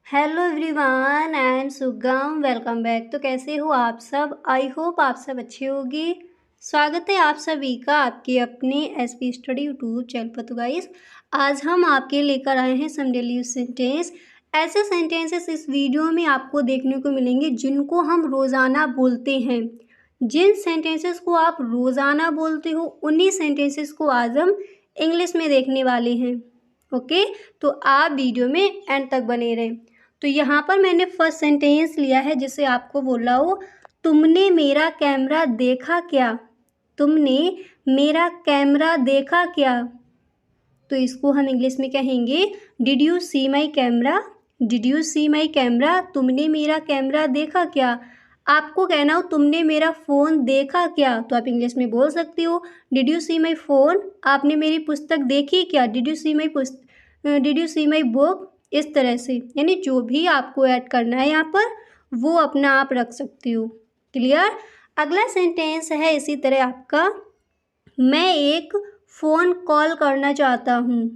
Hello everyone, I am सुगम। Welcome back. तो कैसे हो आप सब? आई होप आप सब अच्छे होंगे। स्वागत है आप सभी का आपके अपने एसपी स्टडी यूट्यूब चैनल पर। तो गाइस, आज हम आपके लेकर आए हैं सम डेली यूज सेंटेंस। ऐसे सेंटेंसेस इस वीडियो में आपको देखने को मिलेंगे जिनको हम रोज़ाना बोलते हैं। जिन सेंटेंसेस को आप रोज़ाना बोलते हो उन्हीं सेंटेंसेस को आज हम इंग्लिश में देखने वाले हैं। ओके, तो आप वीडियो में एंड तक बने रहें। तो यहाँ पर मैंने फर्स्ट सेंटेंस लिया है जिसे आपको बोला हो, तुमने मेरा कैमरा देखा क्या? तुमने मेरा कैमरा देखा क्या? तो इसको हम इंग्लिश में कहेंगे, did you see my camera? Did you see my camera? तुमने मेरा कैमरा देखा क्या? आपको कहना हो तुमने मेरा फ़ोन देखा क्या, तो आप इंग्लिश में बोल सकते हो, did you see my phone? आपने मेरी पुस्तक देखी क्या? Did you see my did you see my book? इस तरह से, यानी जो भी आपको ऐड करना है यहाँ पर वो अपना आप रख सकती हो। क्लियर? अगला सेंटेंस है इसी तरह आपका, मैं एक फ़ोन कॉल करना चाहता हूँ।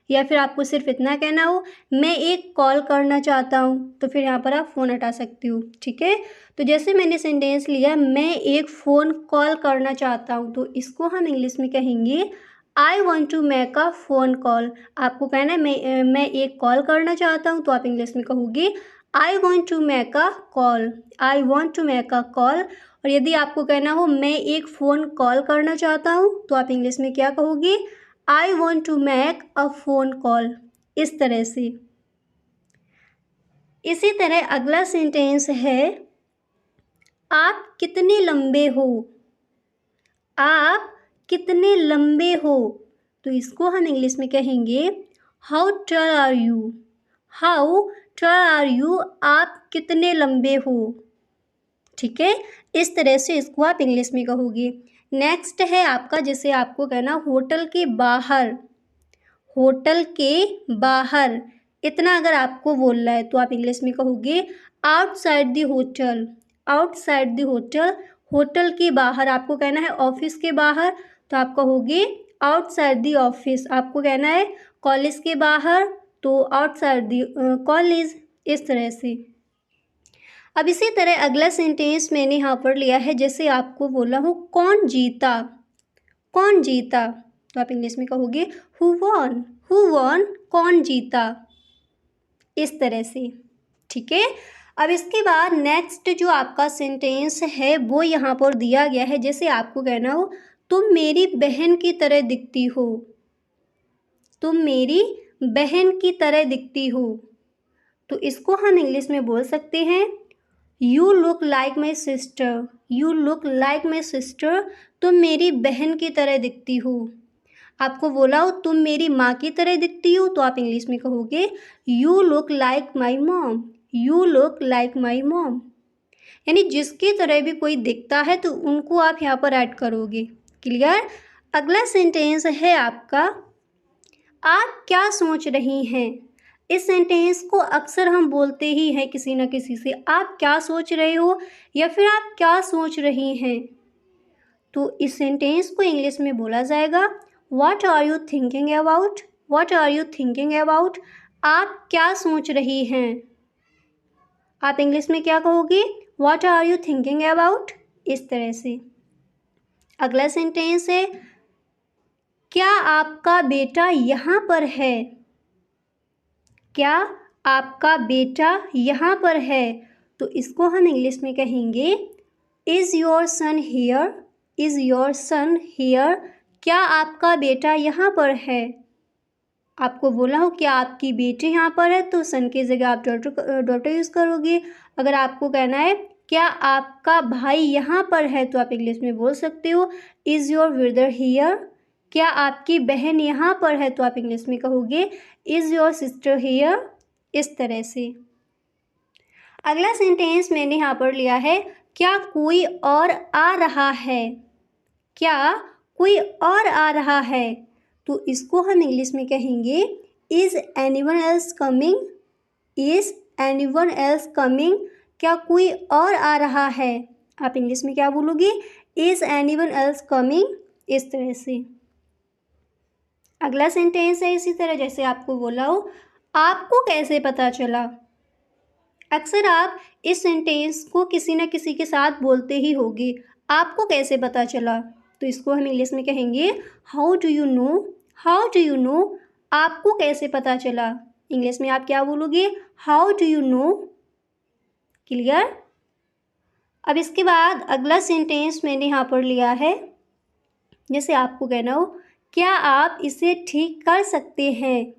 या फिर आपको सिर्फ इतना कहना हो, मैं एक कॉल करना चाहता हूँ, तो फिर यहाँ पर आप फ़ोन हटा सकती हो। ठीक है, तो जैसे मैंने सेंटेंस लिया, मैं एक फ़ोन कॉल करना चाहता हूँ, तो इसको हम इंग्लिश में कहेंगे, I want to make a phone call. आपको कहना है मैं एक कॉल करना चाहता हूँ, तो आप इंग्लिश में कहोगे, I want to make a call. I want to make a call. और यदि आपको कहना हो मैं एक फ़ोन कॉल करना चाहता हूँ, तो आप इंग्लिश में क्या कहोगे, I want to make a phone call. इस तरह से। इसी तरह अगला सेंटेंस है, आप कितने लंबे हो? आप कितने लंबे हो? तो इसको हम इंग्लिश में कहेंगे, how tall are you? How tall are you? आप कितने लंबे हो? ठीक है, इस तरह से इसको आप इंग्लिश में कहोगे। नेक्स्ट है आपका, जिसे आपको कहना होटल के बाहर। होटल के बाहर, इतना अगर आपको बोलना है तो आप इंग्लिश में कहोगे, outside the hotel. Outside the hotel, hotel के बाहर। आपको कहना है ऑफिस के बाहर, तो आप कहोगे आउटसाइड द ऑफिस। आपको कहना है कॉलेज के बाहर, तो आउटसाइड द कॉलेज। इस तरह से। अब इसी तरह अगला सेंटेंस मैंने यहाँ पर लिया है, जैसे आपको बोला हो, कौन जीता? कौन जीता? तो आप इंग्लिश में कहोगे, हु वॉन? Who won? कौन जीता? इस तरह से। ठीक है, अब इसके बाद नेक्स्ट जो आपका सेंटेंस है वो यहाँ पर दिया गया है, जैसे आपको कहना हो, तुम मेरी बहन की तरह दिखती हो। तुम मेरी बहन की तरह दिखती हो, तो इसको हम इंग्लिश में बोल सकते हैं, you look like my sister. You look like my sister. तुम मेरी बहन की तरह दिखती हो। आपको बोला हो तुम मेरी माँ की तरह दिखती हो, तो आप इंग्लिश में कहोगे, you look like my mom. You look like my mom. यानी जिसकी तरह भी कोई दिखता है तो उनको आप यहाँ पर ऐड करोगे। क्लियर? अगला सेंटेंस है आपका, आप क्या सोच रही हैं? इस सेंटेंस को अक्सर हम बोलते ही हैं किसी न किसी से, आप क्या सोच रहे हो या फिर आप क्या सोच रही हैं। तो इस सेंटेंस को इंग्लिश में बोला जाएगा, what are you thinking about? What are you thinking about? आप क्या सोच रही हैं? आप इंग्लिश में क्या कहोगे, what are you thinking about? इस तरह से। अगला सेंटेंस है, क्या आपका बेटा यहाँ पर है? क्या आपका बेटा यहाँ पर है? तो इसको हम इंग्लिश में कहेंगे, is your son here? Is your son here? क्या आपका बेटा यहाँ पर है? आपको बोला हो क्या आपकी बेटी यहाँ पर है, तो सन की जगह आप डॉटर यूज़ करोगे। अगर आपको कहना है क्या आपका भाई यहाँ पर है, तो आप इंग्लिश में बोल सकते हो, इज़ योर ब्रदर हियर? क्या आपकी बहन यहाँ पर है, तो आप इंग्लिश में कहोगे, इज़ योर सिस्टर हियर? इस तरह से। अगला सेंटेंस मैंने यहाँ पर लिया है, क्या कोई और आ रहा है? क्या कोई और आ रहा है? तो इसको हम इंग्लिश में कहेंगे, is anyone else coming? Is anyone else coming? क्या कोई और आ रहा है? आप इंग्लिश में क्या बोलोगे, इज़ एनीवन एल्स कमिंग? इस तरह से। अगला सेंटेंस है इसी तरह, जैसे आपको बोला हो, आपको कैसे पता चला? अक्सर आप इस सेंटेंस को किसी न किसी के साथ बोलते ही होगे। आपको कैसे पता चला? तो इसको हम इंग्लिश में कहेंगे how do you no. How do you no, आपको कैसे पता चला? इंग्लिश में आप क्या बोलोगे? How do you no. Clear? अब इसके बाद अगला सेंटेंस मैंने यहाँ पर लिया है, जैसे आपको कहना हो क्या आप इसे ठीक कर सकते हैं?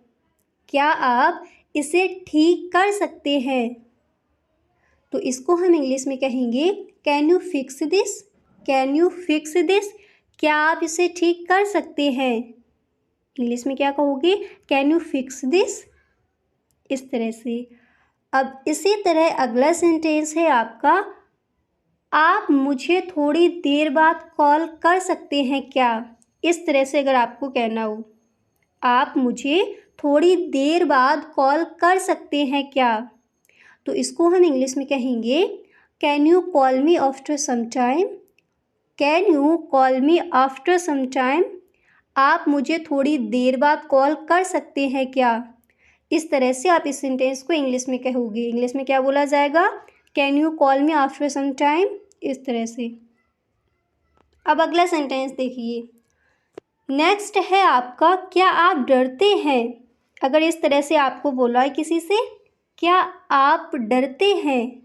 क्या आप इसे ठीक कर सकते हैं? तो इसको हम इंग्लिश में कहेंगे can you fix this. Can you fix this, क्या आप इसे ठीक कर सकते हैं? इंग्लिश में क्या कहोगे? Can you fix this. इस तरह से। अब इसी तरह अगला सेंटेंस है आपका आप मुझे थोड़ी देर बाद कॉल कर सकते हैं क्या? इस तरह से अगर आपको कहना हो आप मुझे थोड़ी देर बाद कॉल कर सकते हैं क्या, तो इसको हम इंग्लिश में कहेंगे can you call me after some time. Can you call me after some time, आप मुझे थोड़ी देर बाद कॉल कर सकते हैं क्या? इस तरह से आप इस सेंटेंस को इंग्लिश में कहोगे। इंग्लिश में क्या बोला जाएगा? Can you call me after some time. इस तरह से। अब अगला सेंटेंस देखिए, नेक्स्ट है आपका क्या आप डरते हैं? अगर इस तरह से आपको बोला है किसी से क्या आप डरते हैं,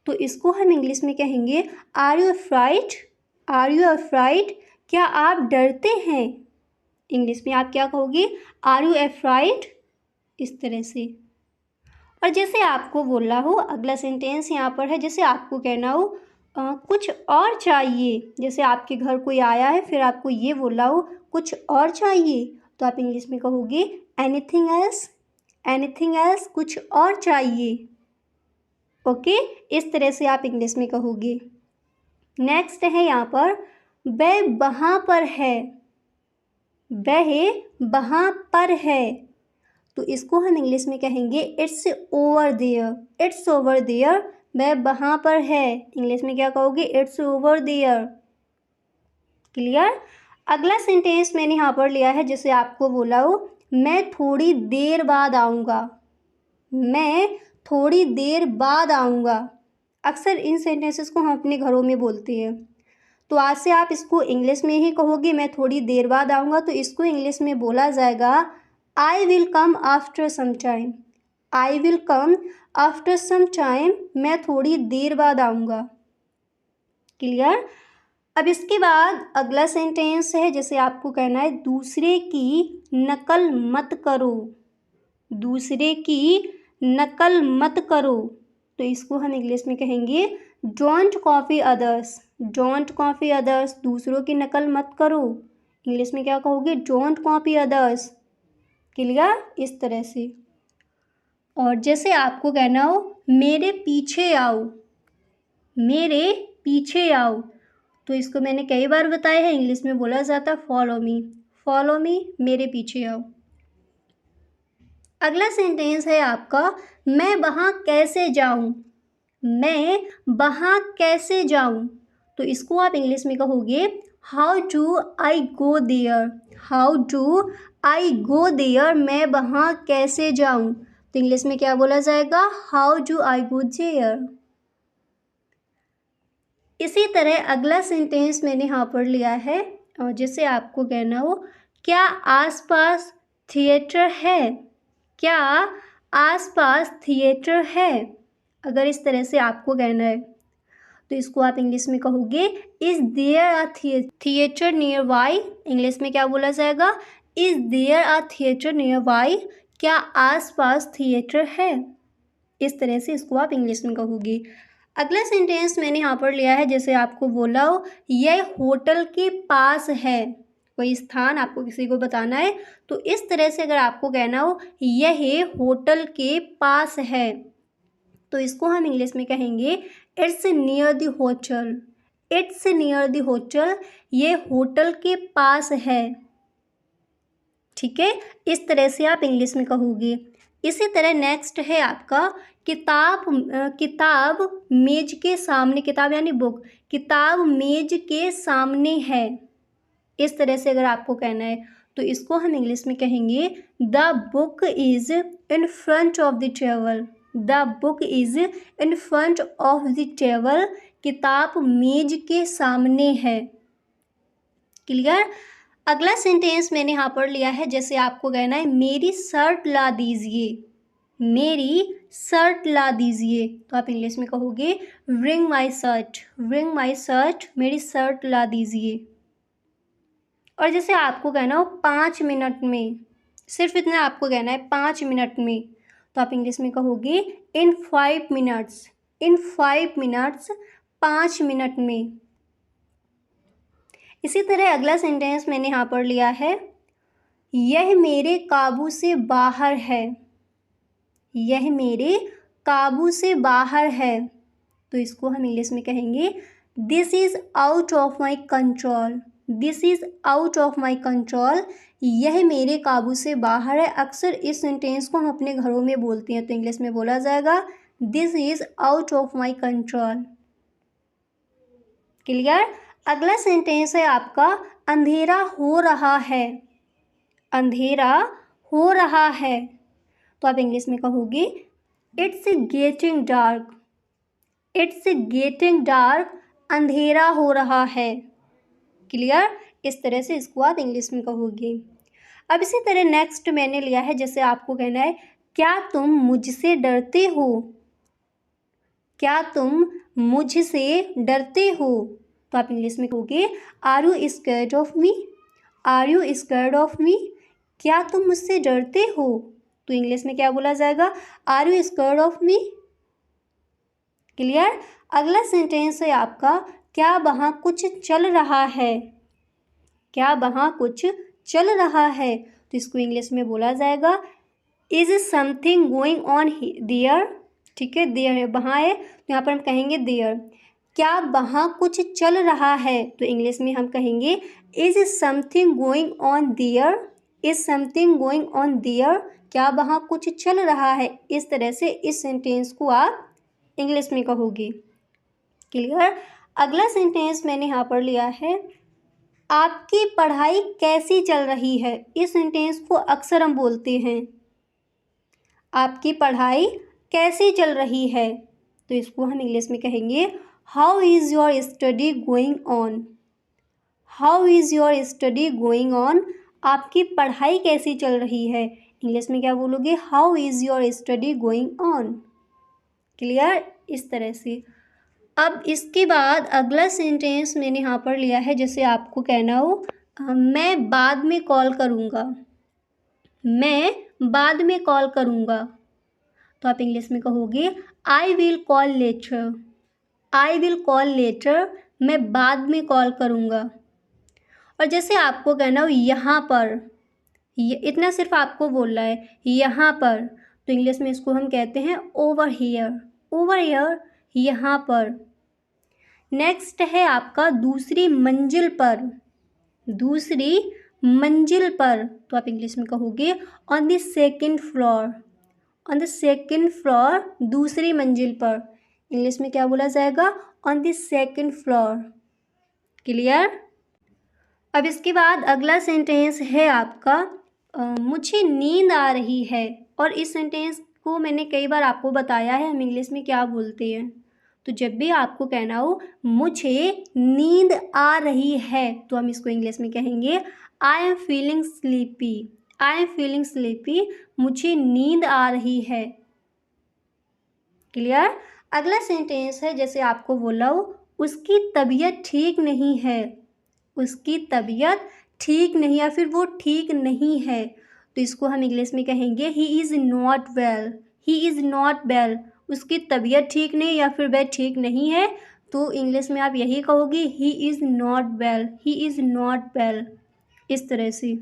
तो इसको हम इंग्लिश में कहेंगे are you afraid. Are you afraid, क्या आप डरते हैं? इंग्लिश में आप क्या कहोगे? Are you afraid. इस तरह से। और जैसे आपको बोला हो अगला सेंटेंस यहाँ पर है, जैसे आपको कहना हो कुछ और चाहिए। जैसे आपके घर कोई आया है फिर आपको ये बोला हो कुछ और चाहिए, तो आप इंग्लिश में कहोगे एनीथिंग एल्स। एनीथिंग एल्स, कुछ और चाहिए। ओके, इस तरह से आप इंग्लिश में कहोगे। नेक्स्ट है यहाँ पर वह वहाँ पर है। वह वहाँ पर है, तो इसको हम इंग्लिश में कहेंगे it's over there. It's over there, वह वहाँ पर है। इंग्लिश में क्या कहोगे? It's over there. क्लियर? अगला सेंटेंस मैंने यहाँ पर लिया है, जैसे आपको बोला हो मैं थोड़ी देर बाद आऊँगा। मैं थोड़ी देर बाद आऊँगा। अक्सर इन सेंटेंसेस को हम अपने घरों में बोलते हैं, तो आज से आप इसको इंग्लिश में ही कहोगे मैं थोड़ी देर बाद आऊँगा, तो इसको इंग्लिश में बोला जाएगा I will come after some time. I will come after some time, मैं थोड़ी देर बाद आऊँगा। क्लियर? अब इसके बाद अगला सेंटेंस है, जैसे आपको कहना है दूसरे की नकल मत करो। दूसरे की नकल मत करो, तो इसको हम इंग्लिश में कहेंगे don't copy others. Don't copy others, दूसरों की नकल मत करो। इंग्लिश में क्या कहोगे? Don't copy others. क्लियर? इस तरह से। और जैसे आपको कहना हो मेरे पीछे आओ। मेरे पीछे आओ, तो इसको मैंने कई बार बताया है, इंग्लिश में बोला जाता फॉलो मी। फॉलो मी, मेरे पीछे आओ। अगला सेंटेंस है आपका मैं वहाँ कैसे जाऊँ। मैं वहाँ कैसे जाऊँ, तो इसको आप इंग्लिश में कहोगे how do I go there. How do I go there, मैं वहाँ कैसे जाऊँ, तो इंग्लिश में क्या बोला जाएगा? How do I go there. इसी तरह अगला सेंटेंस मैंने यहाँ पर लिया है, और जैसे आपको कहना हो क्या आसपास थिएटर है। क्या आसपास थिएटर है, अगर इस तरह से आपको कहना है, तो इसको आप इंग्लिश में कहोगे is there a theatre nearby. English में क्या बोला जाएगा? Is there a theatre nearby, क्या आसपास थिएटर है। इस तरह से इसको आप इंग्लिश में कहोगे। अगला सेंटेंस मैंने यहाँ पर लिया है, जैसे आपको बोला हो यह होटल के पास है। कोई स्थान आपको किसी को बताना है, तो इस तरह से अगर आपको कहना हो यह होटल के पास है, तो इसको हम इंग्लिश में कहेंगे it's near the hotel. It's near the hotel, ये होटल के पास है। ठीक है, इस तरह से आप इंग्लिश में कहोगे। इसी तरह नेक्स्ट है आपका किताब। किताब मेज के सामने, किताब यानी बुक, किताब मेज के सामने है। इस तरह से अगर आपको कहना है, तो इसको हम इंग्लिश में कहेंगे the book is in front of the table. The book is in front of the table, किताब मेज के सामने है। क्लियर। अगला सेंटेंस मैंने यहाँ पर लिया है, जैसे आपको कहना है मेरी शर्ट ला दीजिए, मेरी शर्ट ला दीजिए, तो आप इंग्लिश में कहोगे bring my shirt, bring my shirt, मेरी शर्ट ला दीजिए। और जैसे आपको कहना हो 5 मिनट में, सिर्फ इतना आपको कहना है 5 मिनट में, तो आप इंग्लिश में कहोगे इन 5 मिनट्स, इन 5 मिनट्स, 5 मिनट में। इसी तरह अगला सेंटेंस मैंने यहाँ पर लिया है, यह मेरे काबू से बाहर है, यह मेरे काबू से बाहर है, तो इसको हम इंग्लिश में कहेंगे this is out of my control, this is out of my control, यह मेरे काबू से बाहर है। अक्सर इस सेंटेंस को हम अपने घरों में बोलते हैं, तो इंग्लिश में बोला जाएगा this is out of my control. Clear. अगला सेंटेंस है आपका अंधेरा हो रहा है, अंधेरा हो रहा है, तो आप इंग्लिश में कहोगे it's getting dark, it's getting dark, अंधेरा हो रहा है। क्लियर। इस तरह से इसको आप इंग्लिश में कहोगे। अब इसी तरह नेक्स्ट मैंने लिया है, जैसे आपको कहना है क्या तुम मुझसे डरते हो, क्या तुम मुझसे डरते हो, तो आप इंग्लिश में कहोगे are you scared of me, are you scared of me, क्या तुम मुझसे डरते हो, तो इंग्लिश में क्या बोला जाएगा are you scared of me. Clear. अगला सेंटेंस है आपका क्या वहाँ कुछ चल रहा है, क्या वहाँ कुछ चल रहा है, तो इसको इंग्लिश में बोला जाएगा is something going on their. ठीक है, देयर वहाँ है, तो यहाँ पर हम कहेंगे देयर। क्या वहाँ कुछ चल रहा है, तो इंग्लिश में हम कहेंगे is something going on their, is something going on their, क्या वहाँ कुछ चल रहा है। इस तरह से इस सेंटेंस को आप इंग्लिश में कहोगे। क्लियर। अगला सेंटेंस मैंने यहाँ पर लिया है आपकी पढ़ाई कैसी चल रही है। इस सेंटेंस को अक्सर हम बोलते हैं आपकी पढ़ाई कैसी चल रही है, तो इसको हम इंग्लिश में कहेंगे how is your study going on, how is your study going on, आपकी पढ़ाई कैसी चल रही है। इंग्लिश में क्या बोलोगे how is your study going on. Clear. इस तरह से अब इसके बाद अगला सेंटेंस मैंने यहाँ पर लिया है, जैसे आपको कहना हो मैं बाद में कॉल करूँगा, मैं बाद में कॉल करूँगा, तो आप इंग्लिश में कहोगे I will call later, I will call later, मैं बाद में कॉल करूँगा। और जैसे आपको कहना हो यहाँ पर, इतना सिर्फ आपको बोलना है यहाँ पर, तो इंग्लिश में इसको हम कहते हैं ओवर हियर, ओवर हियर, यहाँ पर। नेक्स्ट है आपका दूसरी मंजिल पर, दूसरी मंजिल पर, तो आप इंग्लिश में कहोगे on the second floor, on the second floor, दूसरी मंजिल पर। इंग्लिश में क्या बोला जाएगा on the second floor. Clear. अब इसके बाद अगला सेंटेंस है आपका मुझे नींद आ रही है, और इस सेंटेंस को मैंने कई बार आपको बताया है हम इंग्लिश में क्या बोलते हैं। तो जब भी आपको कहना हो मुझे नींद आ रही है, तो हम इसको इंग्लिश में कहेंगे आई am feeling sleepy, I am feeling sleepy, मुझे नींद आ रही है। क्लियर। अगला सेंटेंस है, जैसे आपको बोला हो उसकी तबीयत ठीक नहीं है, उसकी तबीयत ठीक नहीं, या फिर वो ठीक नहीं है, तो इसको हम इंग्लिश में कहेंगे he is not well, he is not well, उसकी तबीयत ठीक नहीं या फिर वह ठीक नहीं है, तो इंग्लिश में आप यही कहोगे he is not well, he is not well. इस तरह से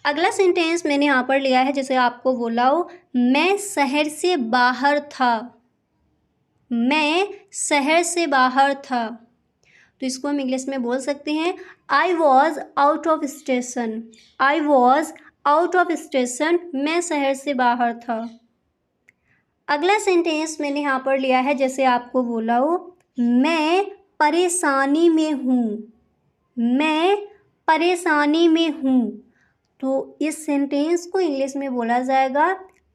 अगला सेंटेंस मैंने यहाँ पर लिया है, जैसे आपको बोला हो मैं शहर से बाहर था, मैं शहर से बाहर था, तो इसको हम इंग्लिश में बोल सकते हैं I was out of station, I was out of station, मैं शहर से बाहर था। अगला सेंटेंस मैंने यहाँ पर लिया है, जैसे आपको बोला हो मैं परेशानी में हूँ, मैं परेशानी में हूँ, तो इस सेंटेंस को इंग्लिश में बोला जाएगा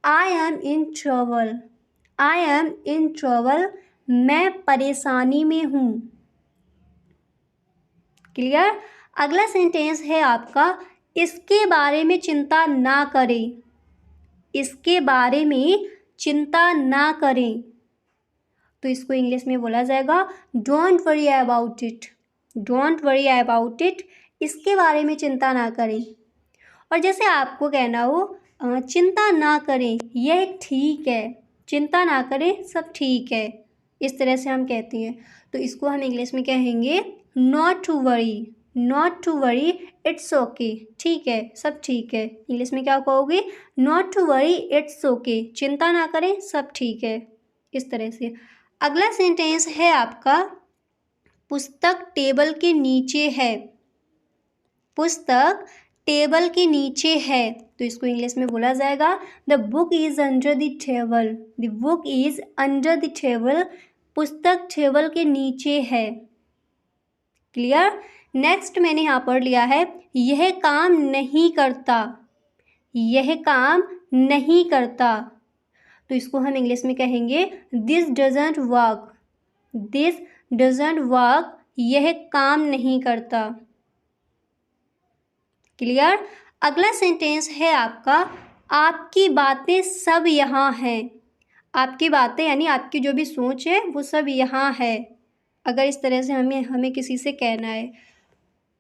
I am in trouble, I am in trouble, मैं परेशानी में हूँ। क्लियर। अगला सेंटेंस है आपका इसके बारे में चिंता ना करें, इसके बारे में चिंता ना करें, तो इसको इंग्लिश में बोला जाएगा don't worry about it, don't worry about it, इसके बारे में चिंता ना करें। और जैसे आपको कहना हो चिंता ना करें, यह ठीक है, चिंता ना करें, सब ठीक है, इस तरह से हम कहते हैं, तो इसको हम इंग्लिश में कहेंगे not to worry, not to worry, it's okay, ठीक है, सब ठीक है। इंग्लिश में क्या कहोगे? Not to worry, it's okay, चिंता ना करें, सब ठीक है, इस तरह से। अगला सेंटेंस है आपका पुस्तक टेबल के नीचे है, पुस्तक टेबल के नीचे है, तो इसको इंग्लिश में बोला जाएगा the book is under the table, the book is under the table, पुस्तक टेबल के नीचे है। क्लियर। नेक्स्ट मैंने यहाँ पर लिया है यह काम नहीं करता, यह काम नहीं करता, तो इसको हम इंग्लिश में कहेंगे this doesn't work, this doesn't work, यह काम नहीं करता। क्लियर। अगला सेंटेंस है आपका आपकी बातें सब यहाँ हैं, आपकी बातें यानी आपकी जो भी सोच है वो सब यहाँ है। अगर इस तरह से हमें किसी से कहना है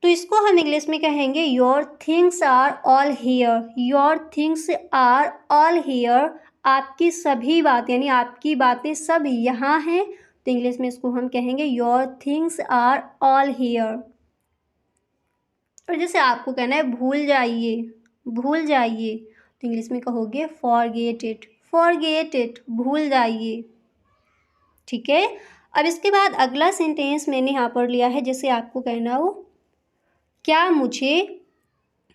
तो इसको हम इंग्लिश में कहेंगे your things are all here, your things are all here, आपकी सभी बातें यानी आपकी बातें सब यहाँ हैं, तो इंग्लिश में इसको हम कहेंगे your things are all here. और जैसे आपको कहना है भूल जाइए, भूल जाइए, तो इंग्लिश में कहोगे फॉरगेट इट, फॉरगेट इट, भूल जाइए। ठीक है। अब इसके बाद अगला सेंटेंस मैंने यहाँ पर लिया है जैसे आपको कहना हो क्या मुझे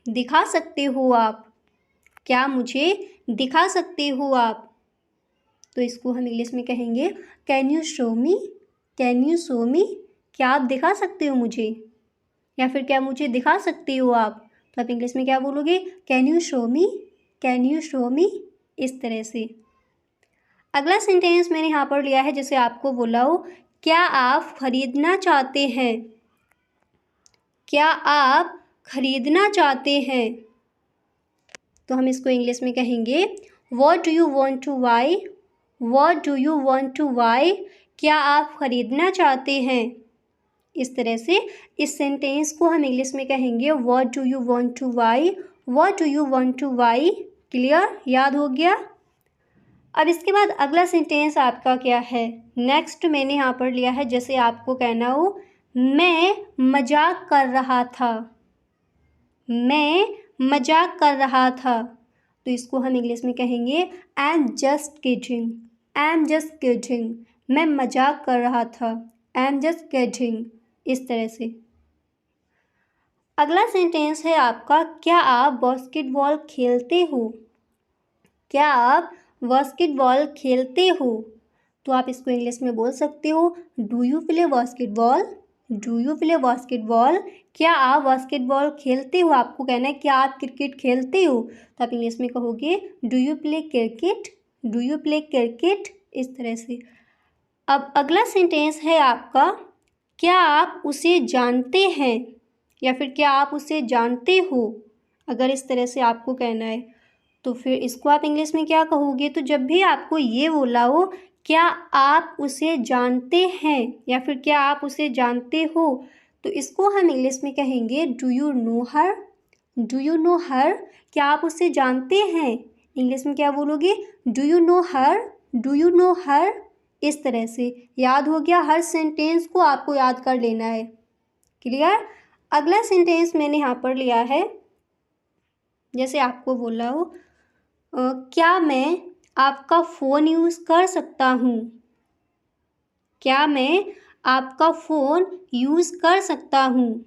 दिखा सकते हो आप, क्या मुझे दिखा सकते हो आप, तो इसको हम इंग्लिश में कहेंगे can you show me, can you show मी, क्या आप दिखा सकते हो मुझे, या फिर क्या मुझे दिखा सकते हो आप, तो आप इंग्लिश में क्या बोलोगे can you show me, can you show मी, इस तरह से। अगला सेंटेंस मैंने यहाँ पर लिया है जैसे आपको बोला हो क्या आप खरीदना चाहते हैं, क्या आप खरीदना चाहते हैं, तो हम इसको इंग्लिश में कहेंगे what do you want to buy, what do you want to buy, क्या आप खरीदना चाहते हैं, इस तरह से इस सेंटेंस को हम इंग्लिश में कहेंगे what do you want to buy, what do you want to buy. Clear, याद हो गया। अब इसके बाद अगला सेंटेंस आपका क्या है, नेक्स्ट मैंने यहाँ पर लिया है जैसे आपको कहना हो मैं मजाक कर रहा था, मैं मजाक कर रहा था, तो इसको हम इंग्लिश में कहेंगे I am just kidding, I am just kidding, मैं मजाक कर रहा था, आई एम जस्ट किडिंग, इस तरह से। अगला सेंटेंस है आपका क्या आप बास्केटबॉल खेलते हो, क्या आप बास्केटबॉल खेलते हो, तो आप इसको इंग्लिश में बोल सकते हो do you play basketball, do you play basketball, क्या आप बास्केटबॉल खेलते हो, आपको कहना है क्या आप क्रिकेट खेलते हो, तो आप इंग्लिश में कहोगे do you play cricket, do you play cricket, इस तरह से। अब अगला सेंटेंस है आपका क्या आप उसे जानते हैं, या फिर क्या आप उसे जानते हो, अगर इस तरह से आपको कहना है तो फिर इसको आप इंग्लिश में क्या कहोगे, तो जब भी आपको ये बोला हो क्या आप उसे जानते हैं या फिर क्या आप उसे जानते हो, तो इसको हम इंग्लिश में कहेंगे do you know her, do you know her, क्या आप उसे जानते हैं, इंग्लिश में क्या बोलोगे do you know her, do you know her, इस तरह से। याद हो गया, हर सेंटेंस को आपको याद कर लेना है। क्लियर। अगला सेंटेंस मैंने यहाँ पर लिया है जैसे आपको बोला हो क्या मैं आपका फ़ोन यूज़ कर सकता हूँ, क्या मैं आपका फ़ोन यूज़ कर सकता हूँ,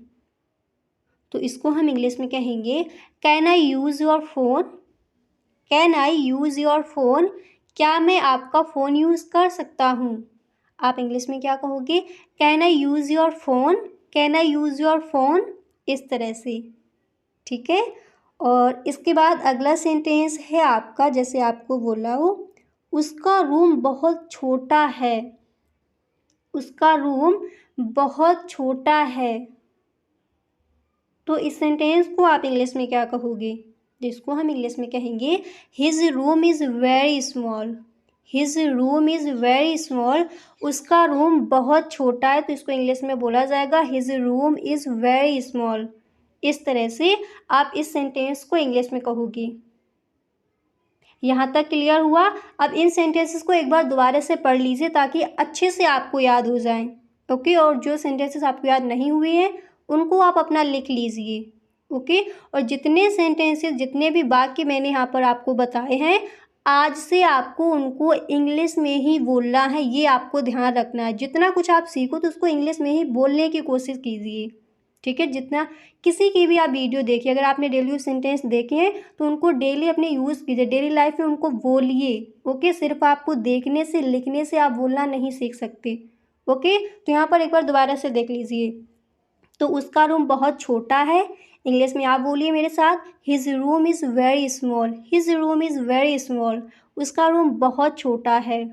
तो इसको हम इंग्लिश में कहेंगे can I use your phone, can I use your phone, क्या मैं आपका फ़ोन यूज़ कर सकता हूँ, आप इंग्लिश में क्या कहोगे can I use your phone, can I use your phone, इस तरह से। ठीक है। और इसके बाद अगला सेंटेंस है आपका, जैसे आपको बोला हो, उसका रूम बहुत छोटा है। उसका रूम बहुत छोटा है। तो इस सेंटेंस को आप इंग्लिश में क्या कहोगे? जिसको हम इंग्लिश में कहेंगे his room is very small. His room is very small. उसका रूम बहुत छोटा है, तो इसको इंग्लिश में बोला जाएगा his room is very small. इस तरह से आप इस सेंटेंस को इंग्लिश में कहोगी। यहाँ तक क्लियर हुआ? अब इन सेंटेंसेस को एक बार दोबारा से पढ़ लीजिए ताकि अच्छे से आपको याद हो जाएं। ओके, और जो सेंटेंसेस आपको याद नहीं हुए हैं उनको आप अपना लिख लीजिए। ओके, और जितने सेंटेंसेस, जितने भी वाक्य मैंने यहाँ पर आपको बताए हैं, आज से आपको उनको इंग्लिश में ही बोलना है, ये आपको ध्यान रखना है। जितना कुछ आप सीखो तो उसको इंग्लिश में ही बोलने की कोशिश कीजिए, ठीक है। जितना किसी की भी आप वीडियो देखिए, अगर आपने डेली यूज सेंटेंस देखे हैं तो उनको डेली अपने यूज़ कीजिए, डेली लाइफ में उनको बोलिए। ओके, सिर्फ आपको देखने से, लिखने से आप बोलना नहीं सीख सकते। ओके, तो यहाँ पर एक बार दोबारा से देख लीजिए। तो उसका रूम बहुत छोटा है, इंग्लिश में आप बोलिए मेरे साथ, his room is very small. His room is very small. उसका रूम बहुत छोटा है।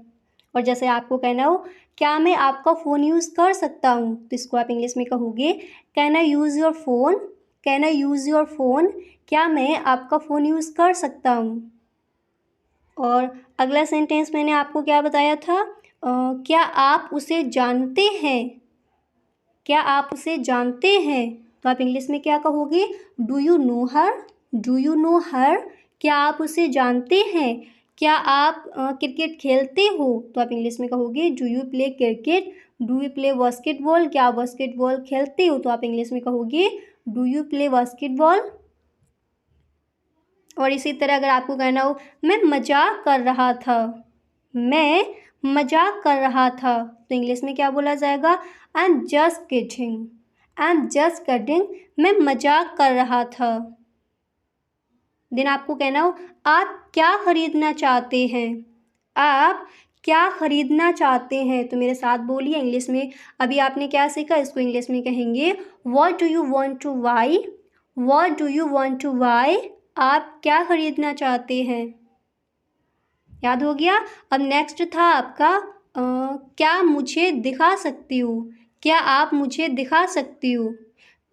और जैसे आपको कहना हो, क्या मैं आपका फ़ोन यूज़ कर सकता हूँ, तो इसको आप इंग्लिश में कहोगे can I use your phone. Can I use your phone. क्या मैं आपका फ़ोन यूज़ कर सकता हूँ। और अगला सेंटेंस मैंने आपको क्या बताया था, क्या आप उसे जानते हैं। क्या आप उसे जानते हैं, तो आप इंग्लिश में क्या कहोगे, do you know her. Do you know her. क्या आप उसे जानते हैं। क्या आप क्रिकेट खेलते हो, तो आप इंग्लिश में कहोगे do you play cricket. Do you play basketball. क्या आप बास्केटबॉल खेलते हो, तो आप इंग्लिश में कहोगे डू यू प्ले बास्केटबॉल। और इसी तरह अगर आपको कहना हो मैं मजाक कर रहा था। मैं मजाक कर रहा था, तो इंग्लिश में क्या बोला जाएगा, I am just kidding. I am just kidding. मैं मजाक कर रहा था। देन आपको कहना हो आप क्या खरीदना चाहते हैं। आप क्या खरीदना चाहते हैं, तो मेरे साथ बोलिए इंग्लिश में। अभी आपने क्या सीखा, इसको इंग्लिश में कहेंगे what do you want two by. What do you want two by. आप क्या खरीदना चाहते हैं। याद हो गया? अब नेक्स्ट था आपका क्या मुझे दिखा सकती हो। क्या आप मुझे दिखा सकती हो,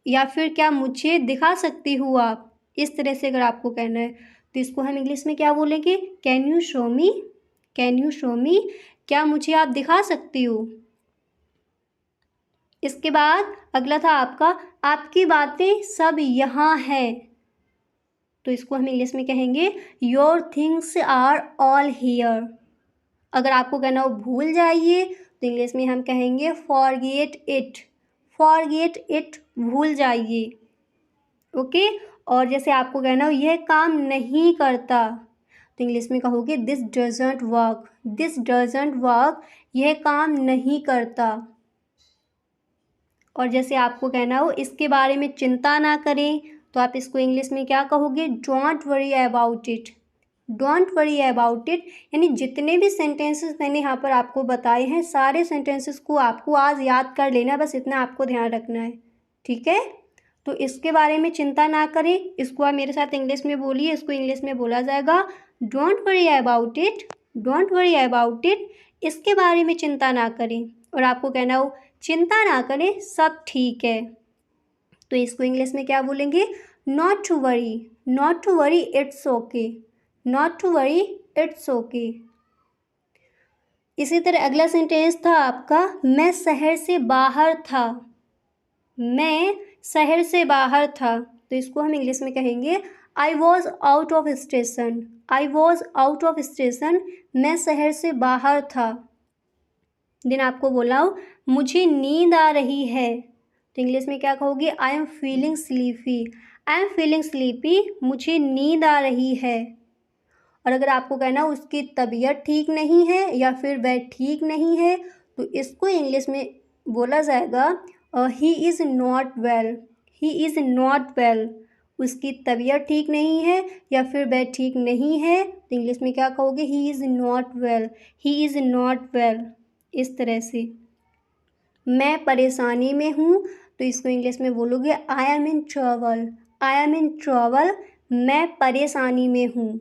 या फिर क्या मुझे दिखा सकती हो आप। इस तरह से अगर आपको कहना है तो इसको हम इंग्लिश में क्या बोलेंगे, can you show me. Can you show मी। क्या मुझे आप दिखा सकती हो। इसके बाद अगला था आपका आपकी बातें सब यहाँ है, तो इसको हम इंग्लिश में कहेंगे your things are all here. अगर आपको कहना हो भूल जाइए, तो इंग्लिश में हम कहेंगे फॉरगेट इट। फॉरगेट इट, भूल जाइए। ओके, और जैसे आपको कहना हो यह काम नहीं करता, तो इंग्लिश में कहोगे this doesn't work. This doesn't work, यह काम नहीं करता। और जैसे आपको कहना हो इसके बारे में चिंता ना करें, तो आप इसको इंग्लिश में क्या कहोगे, don't worry about it. Don't worry about it. यानी जितने भी सेंटेंसेस मैंने यहाँ पर आपको बताए हैं, सारे सेंटेंसेस को आपको आज याद कर लेना, बस इतना आपको ध्यान रखना है, ठीक है। तो इसके बारे में चिंता ना करें, इसको आप मेरे साथ इंग्लिश में बोलिए। इसको इंग्लिश में बोला जाएगा don't worry about it. Don't worry about it. इसके बारे में चिंता ना करें। और आपको कहना हो चिंता ना करें, सब ठीक है, तो इसको इंग्लिश में क्या बोलेंगे, not to worry. Not to worry, it's okay. Not to worry, it's okay. इसी तरह अगला सेंटेंस था आपका मैं शहर से बाहर था। मैं शहर से बाहर था, तो इसको हम इंग्लिश में कहेंगे I was out of station. I was out of station. मैं शहर से बाहर था। दिन आपको बोला हो मुझे नींद आ रही है, तो इंग्लिश में क्या कहोगे, आई am feeling sleepy. I am feeling sleepy, मुझे नींद आ रही है। और अगर आपको कहना उसकी तबीयत ठीक नहीं है या फिर वह ठीक नहीं है, तो इसको इंग्लिश में बोला जाएगा he is not well. He is not well. उसकी तबीयत ठीक नहीं है या फिर वह ठीक नहीं है, तो इंग्लिश में क्या कहोगे, he is not well. He is not well. इस तरह से मैं परेशानी में हूँ, तो इसको इंग्लिश में बोलोगे I am in trouble. I am in trouble. मैं परेशानी में हूँ।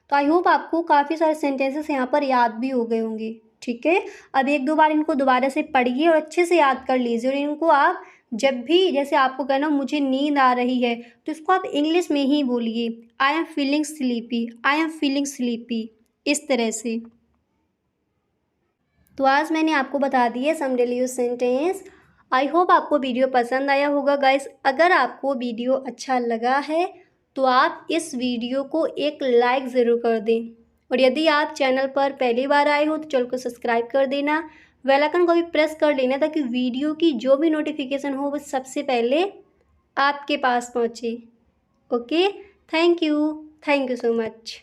तो आई होप आपको काफ़ी सारे सेंटेंसेस यहाँ पर याद भी हो गए होंगे। ठीक है, अब एक दो बार इनको दोबारा से पढ़िए और अच्छे से याद कर लीजिए। और इनको आप जब भी, जैसे आपको कहना मुझे नींद आ रही है, तो इसको आप इंग्लिश में ही बोलिए, I am feeling sleepy, I am feeling sleepy, इस तरह से। तो आज मैंने आपको बता दिए some daily use sentence. I hope आपको वीडियो पसंद आया होगा गाइस। अगर आपको वीडियो अच्छा लगा है तो आप इस वीडियो को एक लाइक ज़रूर कर दें। और यदि आप चैनल पर पहली बार आए हो तो चैनल को सब्सक्राइब कर देना, बेल आइकन को भी प्रेस कर लेना, ताकि वीडियो की जो भी नोटिफिकेशन हो वो सबसे पहले आपके पास पहुँचे। Okay, thank you so much.